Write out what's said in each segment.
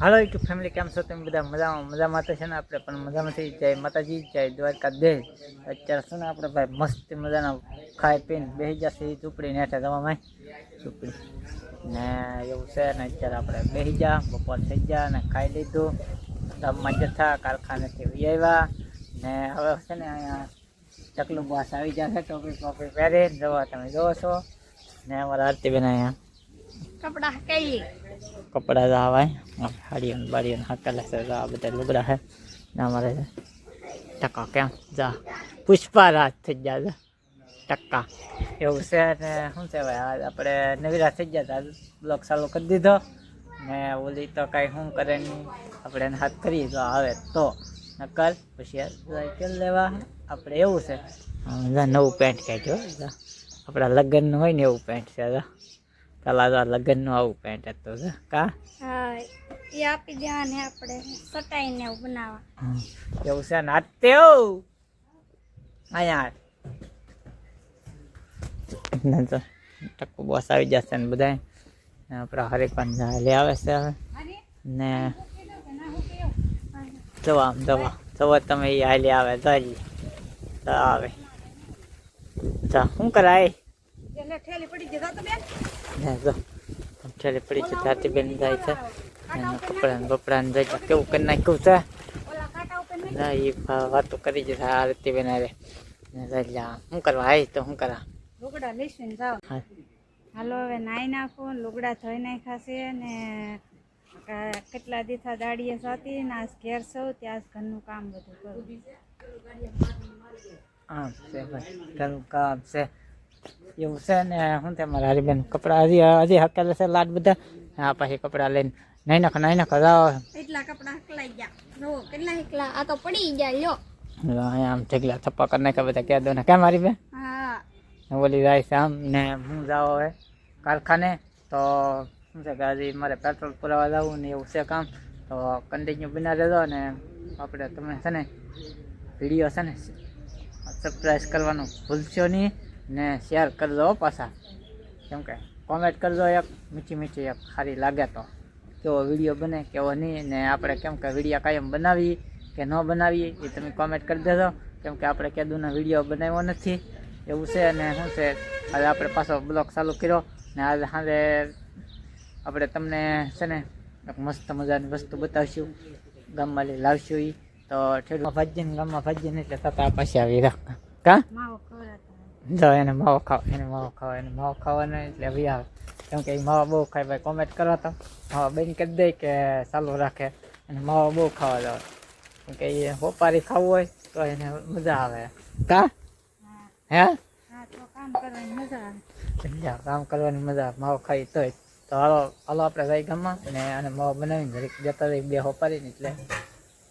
હાલો YouTube family, કેમ છો તમે બધા? મજામાં તો છે ને? આપણે પણ મજામાંથી જય માતાજી, જય દ્વારકાધીશ. અત્યારે છે ને આપણે ભાઈ મસ્ત મજાના ખાઈ પીને બેસી જશે ઝૂંપડી નેઠે જવામાં ઝૂંપડી ને એવું છે ને. અત્યારે આપણે બેસી જા, બપોર થઈ ગયા ને ખાઈ લીધું, ગામમાં જથ્થા કારખાનેથી આવ્યા ને હવે છે ને અહીંયા ચકલું બાસ આવી જશે ટોપી પહેરી જવા તમે જોવો છો ને. અમારા આરતીબેન અહીંયા કપડા લાવાય હાડીઓ બાડીઓ હાકેલા છે. આ બધા લુગડા છે ને અમારે ટકા કેમ જા પુષ્પારાજ થઈ ગયા ટક્કા એવું છે ને. શું છે ભાઈ, આપણે નવીરા થઈ ગયા હતા, બ્લોક ચાલુ કરી દીધો ને ઓલી તો કાંઈ શું કરે નહીં, આપણે એને હાથ કરીએ તો આવે તો નકલ પછી કરી લેવા આપણે. એવું છે નવું પેન્ટ કાઢ્યો આપણા લગ્નનું હોય ને એવું પેન્ટ છે. પેલા તો લગ્નનું આવું પેન્ટ હતું કા એ આપી દેવાને આપણે સટાઈને બનાવવા એવું છે ને. આતે અહીંયા તો ટક્કુ બોસ આવી જશે ને બધા આપણા હરિકન લઈ આવે છે હવે ને. જવા આમ જવા તમે એ હાલી આવે જઈ આવે શું કરાય ઠેલી પડી જતા તો બેન ને જો ઠેલી પડી છે તાતી બેન જાય છે એના કપડાને બપડાને જાય કેવું કરી નાખ્યું છે ના એ વાતો કરી છે આ રીતે બેન આવે શું કરવા આવી તો શું કરા લુગડા લઈશું જાઓ. હાલો હવે નાઈ નાખું, લુગડા ધોઈ નાખ્યા છે ને કેટલા દીથા દાડીએ સાતી ને આજ ઘેર સૌ ત્યાં ઘરનું કામ બધું કરું. આમ છે ભાઈ ઘરનું કામ છે એવું છે ને. શું છે મારા હરીબેન કપડા હજી હકેલા છે લાટ બધા. હા પછી કપડા લઈને નાઈ નાખો જાઓ. એટલા કપડા હકલાઈ ગયા જો કેટલા એકલા આ તો પડી ગયા લ્યો. આમ ઢગલા થપ્પા કરી નાખ્યા બધા કહે દો ને કેમ મારી બેન. હા બોલી જાય છે આમ ને હું જાઓ હવે કારખાને. તો શું છે કે હજી મારે પેટ્રોલ પુરાવા જવું ને એવું છે કામ. તો કન્ટિન્યુ બના રહેજો ને આપણે તમે છે ને વિડીયો છે ને સબસ્ક્રાઈબ કરવાનું ભૂલશો નહીં ને શેર કરજો પાછા. કેમ કે કોમેન્ટ કરજો એક મીઠી એક સારી લાગે તો કેવો વિડીયો બને કેવો નહીં. ને આપણે કેમ કે વિડીયો કાયમ બનાવીએ કે ન બનાવીએ એ તમે કોમેન્ટ કરી દેજો. કેમ કે આપણે કેદુનો વિડીયો બનાવ્યો નથી એવું છે. અને શું છે હવે આપણે પાછો બ્લોગ ચાલુ કર્યો ને આજે સાંજે આપણે તમને છે ને એક મસ્ત મજાની વસ્તુ બતાવશું, ગામમાં લઈ લાવશું. એ તો ઠેડમાં ભાજીને ગામમાં ભાજીને એટલે થતા પાછી આવી રાખ કા માવો ખવડાવતા જો એને માવો ખાવાનો એટલે આવી આવે. કેમ કે એ માવા બહુ ખાય ભાઈ. કોમેન્ટ કરો તો માવા બંધ કરી દે કે ચાલુ રાખે અને માવા બહુ ખાવા જાવ. કેમ કે એ હોપારી ખાવું હોય તો એને મજા આવે કા હે. હા તો કામ કરવાની મજા આવે. કામ કરવાની મજા માવો ખાઈ તોય તો હાલો આપણે જઈ ગામમાં ને અને માવો બનાવીને ઘરે જતા રહી બે હોપારીને એટલે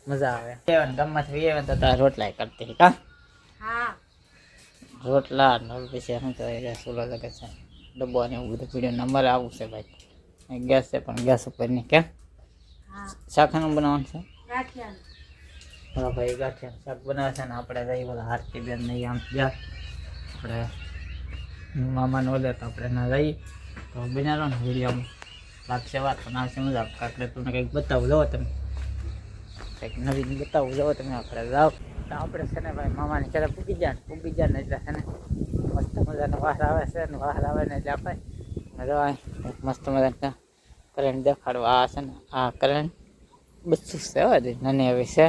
મજા આવે. ગામમાંથી આવે તો તારા રોટલા કરતી કા. હા રોટલા પછી શું કહેવાય ચૂલો લગે છે ડબ્બો ને એવું બધું પીડ્યું. અમારે આવું છે ભાઈ, ગેસ છે પણ ગેસ ઉપર નહીં કેમ શાકનું બનાવવાનું છે. હા ભાઈ ગાંઠિયા શાક બનાવે છે ને આપણે જઈ બોલા આરતી બેન નહીં આમ જા આપણે મામાને ઓલે તો આપણે ના જઈએ તો બનાવો ને વિડીયોમાં લાગશે વાત પણ આવશે મજા. કાંકરે તમને કંઈક બતાવું જાઓ તમે, કંઈક નવીન બતાવું જાઓ તમે. આપણે જાઓ તો આપણે છે ને ભાઈ મામાની ઘરે પૂગી જાય ને એટલે છે ને મસ્ત મજાનો વાસ આવે છે ને વાસ આવે ને એટલે આપણે મજા મસ્ત મજાના કરંટ દેખાડવા. આ છે ને આ કરંટ બધું છે હવે નાની એવી છે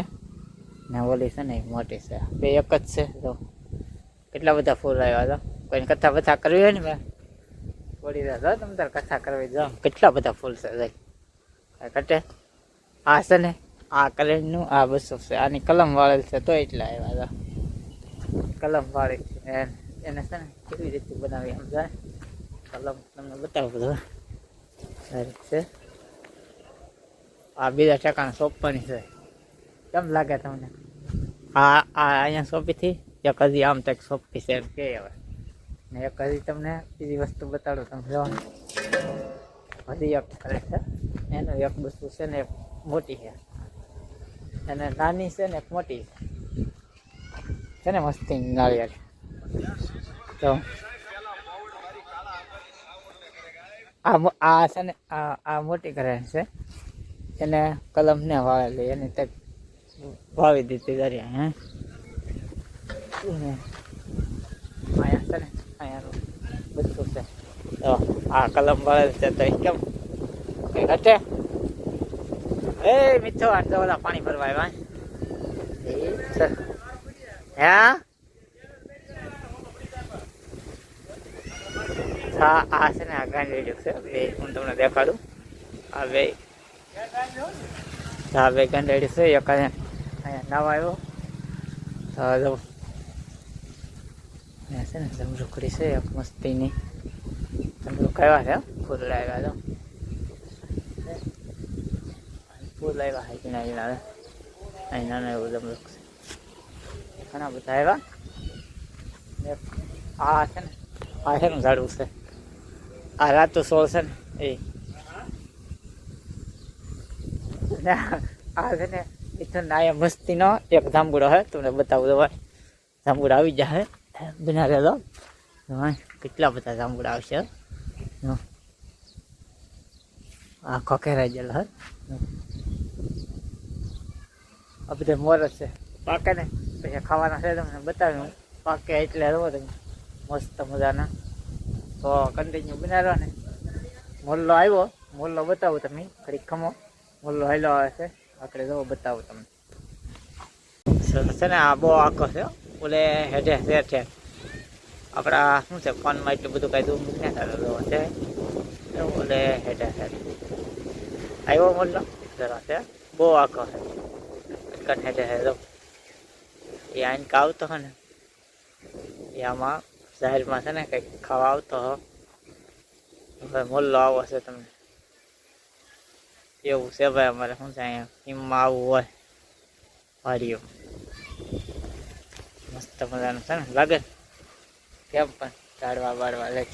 ને ઓલી છે ને મોટી છે બે એક જ છે. તો કેટલા બધા ફૂલ આવ્યા હતા. કોઈને કથા બથા કરવી હોય ને મેં થોડી રહ્યા તમે તારે કથા કરવી જાઓ. કેટલા બધા ફૂલ છે જઈ કટે. આ છે ને આ કરંટનું આ બસો છે. આની કલમ વાળેલ છે તો એટલા આવ્યા હતા. કલમ વાળી છે એને છે ને કેવી રીતે બનાવી આમ જાય કલમ તમને બતાવું બધું સારી છે. આ બીજા ઠેકાણા સોંપવાની છે. કેમ લાગે તમને? આ અહીંયા સોંપીથી એક હજી આમ તક સોંપી છે એમ કે હવે ને એક હજી તમને બીજી વસ્તુ બતાડું તમે જોવાનું. હજી એક કરે છે એનું એક વસ્તુ છે ને એક મોટી છે અને નાની છે ને એક મોટી છે ને મસ્તી નાળિયેર. તો આ છે ને આ મોટી કરે છે એને કલમ ને વાળેલી એની તક વાવી દીધી દરિયા હે અહીંયા છે ને અહીંયાનું બધું છે તો આ કલમ વાળેલ છે તો કેમ કઈ ઘટે એ મીઠો આટલો બધા પાણી ભરવા આવ્યા હા હા આ છે ને આ ગાંડી છે બે હું તમને દેખાડું આ બે ગાંડી છે એક અહીંયા નાવા આવ્યો તો છે ને જમરૂખડી છે એક મસ્તીની જમરૂખ આવ્યા છે ફૂલ આવ્યા તો ફૂલ આવ્યા છે ઝીણા ઝીણા અહીં નાના એવું જમરૂખ છે ઘણા બધા આવ્યા આ છે ને આ શેનું ઝાડવું છે આ રાતો સોળ છે ને આ છે ને ઇથન આયા મસ્તીનો એક જાંબુડો હે તમને બતાવું તો ભાઈ જાંબુડા આવી જાય બના રહેલો કેટલા બધા જાંબુડા આવશે આ ખોખેરાઈ ગયેલો હે આ બધા મોર છે પાકે ને પછી ખાવાના છે તમને બતાવ્યું પાકે એટલે રહો તમે મસ્ત મજાના તો કન્ટિન્યુ બનાવ્યો ને મોલ્લો આવ્યો મોલ્લો બતાવું તમે ઘડીક ખમો મોલ્લો હાલો આવે છે આકડે જો બતાવું તમને છે ને આ બહુ આખો છે ઓલે હેઠે શેર છે આપણા શું છે ફોનમાં એટલું બધું કાંઈ દૂર મૂકને છે ઓલે હેઠે શેર આવ્યો મોલ્લો જરા છે બહુ આખો છે કન હેઠે હે જો એ આઈને આવતો હે ને એ આમાં શહેરમાં છે ને કંઈક ખાવા આવતો હો હવે મોલ્લો આવો છે તમને એવું છે ભાઈ અમારે શું છે અહીંયા હિમમાં આવવું હોય વાડીઓ મસ્ત મજાનું છે ને લાગે કેમ પણ ઝાડવા બાળવા લે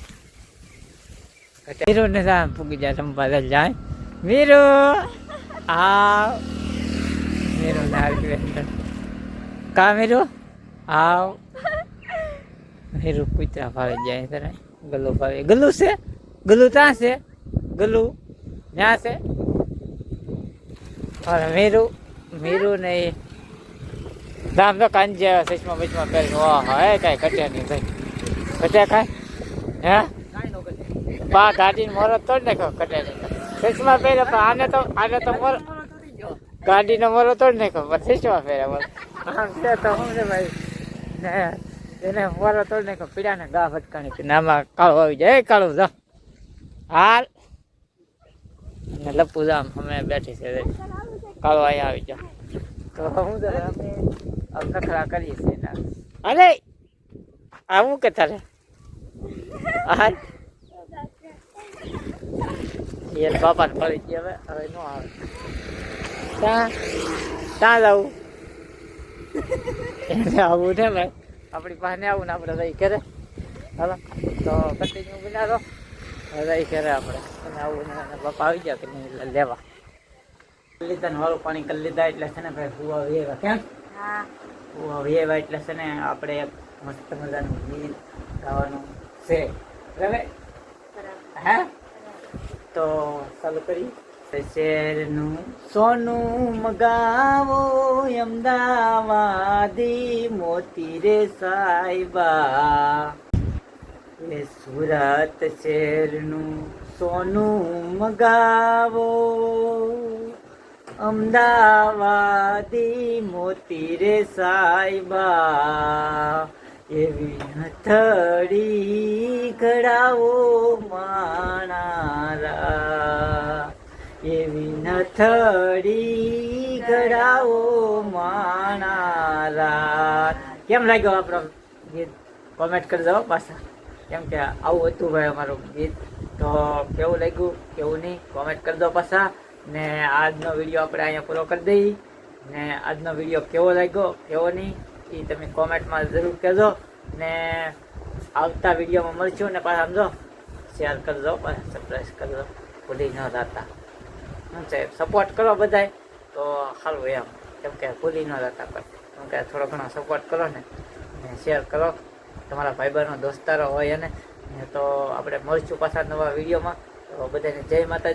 મીરુ ને પૂગી જાય રમવા જાય મીરુ આવ મીરુ ના કા મીરુ આવ મીરુ કૂતરા ભાવે જાય તરા ગલ્લુ ભાવે ગલ્લુ છે ગલ્લુ ત્યાં છે ગલ્લુ ત્યાં છે और मीरू ने दाम तो कांजे सचमा बचमा कर वाह है काय कटे नहीं भाई कटे काय हैं बा गाड़ी मोरो तोड़ देखो कटे नहीं सचमा पहले पर आने तो मोर गाड़ी ने मोरो तोड़ देखो पर सचमा पहले बोल हम से तो हमने भाई ने એને મોરો તોડ નાખ્યો પીડા ને ગા ભટકાણી કે નામાં કાળો આવી જાય કાળો જા હાલ ને લપુ જામ અમે બેઠી છે કાળો અહીંયા આવી જાઓ તો હું અમે નખરા કરીએ છીએ અરે આવું કે તારે હાલ એ બાપાને ફરી ગઈ હવે ન આવે ત્યાં જવું એને આવું ને ભાઈ આપણી પાસે આવું ને આપણે રહી કરે હાલો તો કન્ટિન્યુ બનાવો રહી કરે આપણે અને આવું ને બાપા આવી ગયા કે નહીં લેવા લીધા ને વાળું પાણી કરી લીધા એટલે છે ને ભાઈ હુવા વેવા કેમ હુવા વેવા એટલે છે ને આપણે એક મસ્ત મજાનું ગીત ગાવાનું છે બરાબર હે તો ચાલુ કરી શેરનું સોનું મગાવો અમદાવાદી મોતી રે સાહેબા એ સુરત શેરનું સોનું મગાવો અમદાવાદી મોતી રે સાહેબા એવી હથડી ઘડાવો માણારા એવી નથડી ઘડાવો માણારા કેમ લાગ્યો આપણો ગીત કોમેન્ટ કરી દો પાછા કેમ કે આવું હતું ભાઈ અમારું ગીત તો કેવું લાગ્યું કેવું નહીં કોમેન્ટ કરી દો પાછા ને આજનો વિડીયો આપણે અહીંયા પૂરો કરી દઈએ ને આજનો વિડીયો કેવો લાગ્યો કેવો નહીં એ તમે કોમેન્ટમાં જરૂર કહેજો ને આવતા વિડીયોમાં મળશું ને પાછા સમજો શેર કરજો પાછા સબસ્ક્રાઈબ કરજો ભૂલી ન જતા શું છે સપોર્ટ કરો બધાય તો સારું એમ કેમ કે ભૂલી ન જતા કોઈ કેમ કે થોડો ઘણો સપોર્ટ કરો ને શેર કરો તમારા ભાઈબંધો દોસ્તારો હોય એને તો આપણે મળશું પાછા નવા વિડીયોમાં તો બધાને જય માતા.